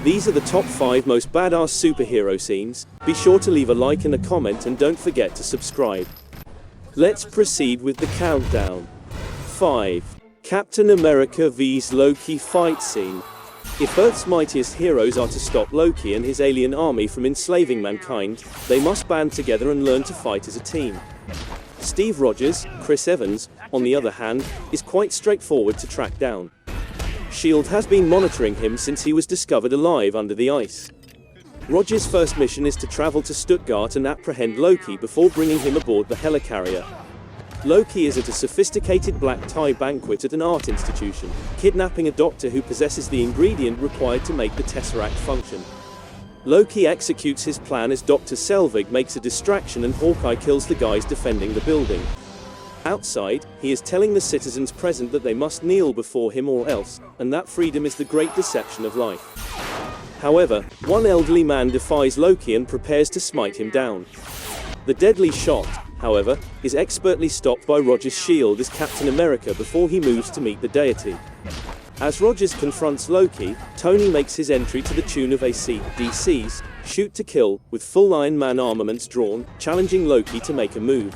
These are the top 5 most badass superhero scenes. Be sure to leave a like and a comment, and don't forget to subscribe. Let's proceed with the countdown. 5. Captain America vs Loki fight scene. If Earth's mightiest heroes are to stop Loki and his alien army from enslaving mankind, they must band together and learn to fight as a team. Steve Rogers, Chris Evans, on the other hand, is quite straightforward to track down. S.H.I.E.L.D. has been monitoring him since he was discovered alive under the ice. Rogers' first mission is to travel to Stuttgart and apprehend Loki before bringing him aboard the helicarrier. Loki is at a sophisticated black tie banquet at an art institution, kidnapping a doctor who possesses the ingredient required to make the Tesseract function. Loki executes his plan as Dr. Selvig makes a distraction and Hawkeye kills the guys defending the building. Outside, he is telling the citizens present that they must kneel before him or else, and that freedom is the great deception of life. However, one elderly man defies Loki and prepares to smite him down. The deadly shot, however, is expertly stopped by Rogers' shield as Captain America before he moves to meet the deity. As Rogers confronts Loki, Tony makes his entry to the tune of AC/DC's Shoot to Kill, with full Iron Man armaments drawn, challenging Loki to make a move.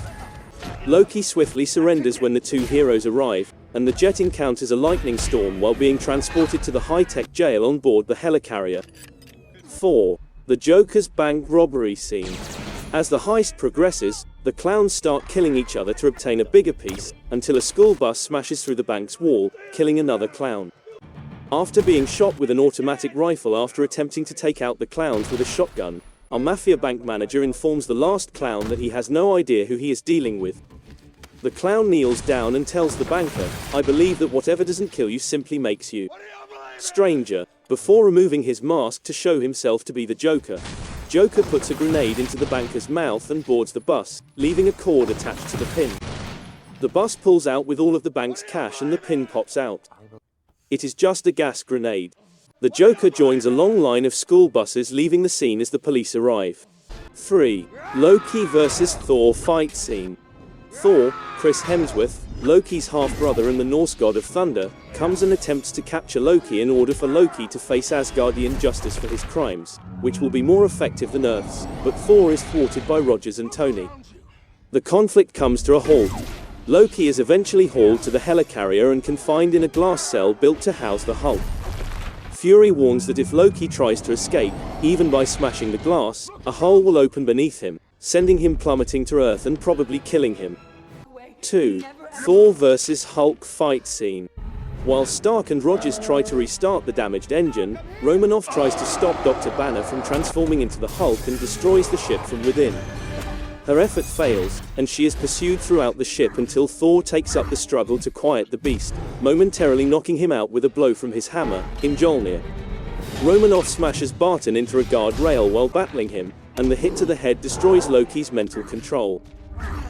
Loki swiftly surrenders when the two heroes arrive, and the jet encounters a lightning storm while being transported to the high-tech jail on board the helicarrier. 4. The Joker's bank robbery scene. As the heist progresses, the clowns start killing each other to obtain a bigger piece, until a school bus smashes through the bank's wall, killing another clown. After being shot with an automatic rifle after attempting to take out the clowns with a shotgun, our mafia bank manager informs the last clown that he has no idea who he is dealing with. The clown kneels down and tells the banker, "I believe that whatever doesn't kill you simply makes you stranger," before removing his mask to show himself to be the Joker. Joker puts a grenade into the banker's mouth and boards the bus, leaving a cord attached to the pin. The bus pulls out with all of the bank's cash and the pin pops out. It is just a gas grenade. The Joker joins a long line of school buses, leaving the scene as the police arrive. 3. Loki vs Thor fight scene. Thor, Chris Hemsworth, Loki's half-brother and the Norse god of thunder, comes and attempts to capture Loki in order for Loki to face Asgardian justice for his crimes, which will be more effective than Earth's, but Thor is thwarted by Rogers and Tony. The conflict comes to a halt. Loki is eventually hauled to the helicarrier and confined in a glass cell built to house the Hulk. Fury warns that if Loki tries to escape, even by smashing the glass, a hole will open beneath him, sending him plummeting to Earth and probably killing him. 2. Thor vs Hulk fight scene. While Stark and Rogers try to restart the damaged engine, Romanoff tries to stop Dr. Banner from transforming into the Hulk and destroys the ship from within. Her effort fails, and she is pursued throughout the ship until Thor takes up the struggle to quiet the beast, momentarily knocking him out with a blow from his hammer, Mjolnir. Romanoff smashes Barton into a guardrail while battling him, and the hit to the head destroys Loki's mental control.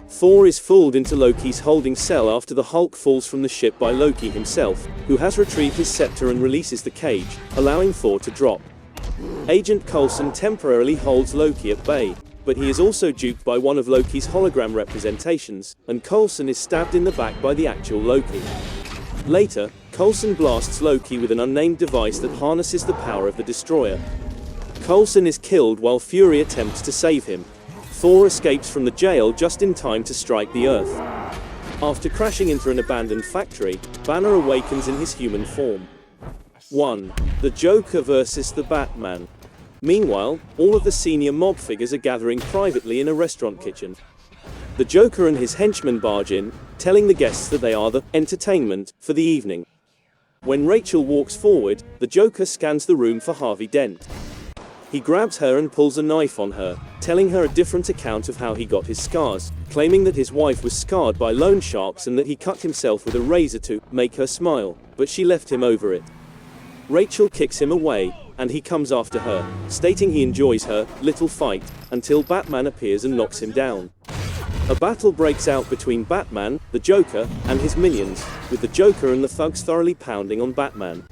Thor is fooled into Loki's holding cell after the Hulk falls from the ship by Loki himself, who has retrieved his scepter and releases the cage, allowing Thor to drop. Agent Coulson temporarily holds Loki at bay, but he is also duped by one of Loki's hologram representations, and Coulson is stabbed in the back by the actual Loki. Later, Coulson blasts Loki with an unnamed device that harnesses the power of the Destroyer. Coulson is killed while Fury attempts to save him. Thor escapes from the jail just in time to strike the Earth. After crashing into an abandoned factory, Banner awakens in his human form. 1. The Joker vs the Batman. Meanwhile, all of the senior mob figures are gathering privately in a restaurant kitchen. The Joker and his henchmen barge in, telling the guests that they are the entertainment for the evening. When Rachel walks forward, the Joker scans the room for Harvey Dent. He grabs her and pulls a knife on her, telling her a different account of how he got his scars, claiming that his wife was scarred by loan sharks and that he cut himself with a razor to make her smile, but she left him over it. Rachel kicks him away, and he comes after her, stating he enjoys her little fight, until Batman appears and knocks him down. A battle breaks out between Batman, the Joker, and his minions, with the Joker and the thugs thoroughly pounding on Batman.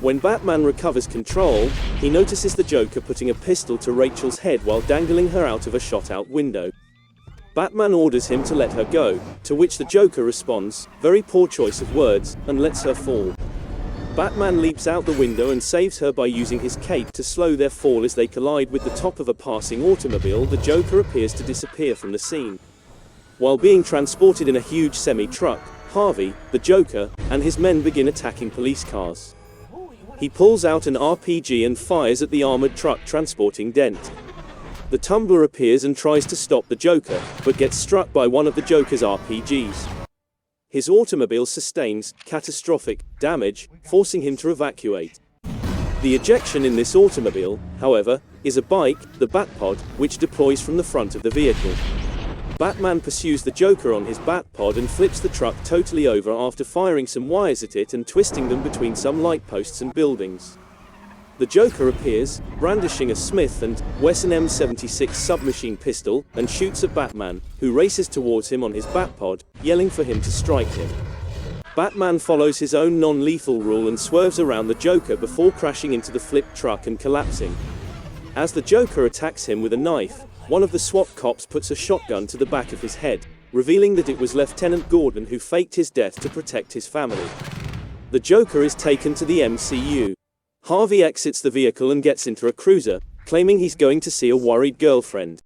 When Batman recovers control, he notices the Joker putting a pistol to Rachel's head while dangling her out of a shot-out window. Batman orders him to let her go, to which the Joker responds, "Very poor choice of words," and lets her fall. Batman leaps out the window and saves her by using his cape to slow their fall. As they collide with the top of a passing automobile, the Joker appears to disappear from the scene. While being transported in a huge semi-truck, Harvey, the Joker, and his men begin attacking police cars. He pulls out an RPG and fires at the armored truck transporting Dent. The Tumbler appears and tries to stop the Joker, but gets struck by one of the Joker's RPGs. His automobile sustains catastrophic damage, forcing him to evacuate. The ejection in this automobile, however, is a bike, the Batpod, which deploys from the front of the vehicle. Batman pursues the Joker on his Batpod and flips the truck totally over after firing some wires at it and twisting them between some light posts and buildings. The Joker appears, brandishing a Smith & Wesson M76 submachine pistol, and shoots at Batman, who races towards him on his Batpod, yelling for him to strike him. Batman follows his own non-lethal rule and swerves around the Joker before crashing into the flipped truck and collapsing. As the Joker attacks him with a knife, one of the SWAT cops puts a shotgun to the back of his head, revealing that it was Lieutenant Gordon who faked his death to protect his family. The Joker is taken to the MCU. Harvey exits the vehicle and gets into a cruiser, claiming he's going to see a worried girlfriend.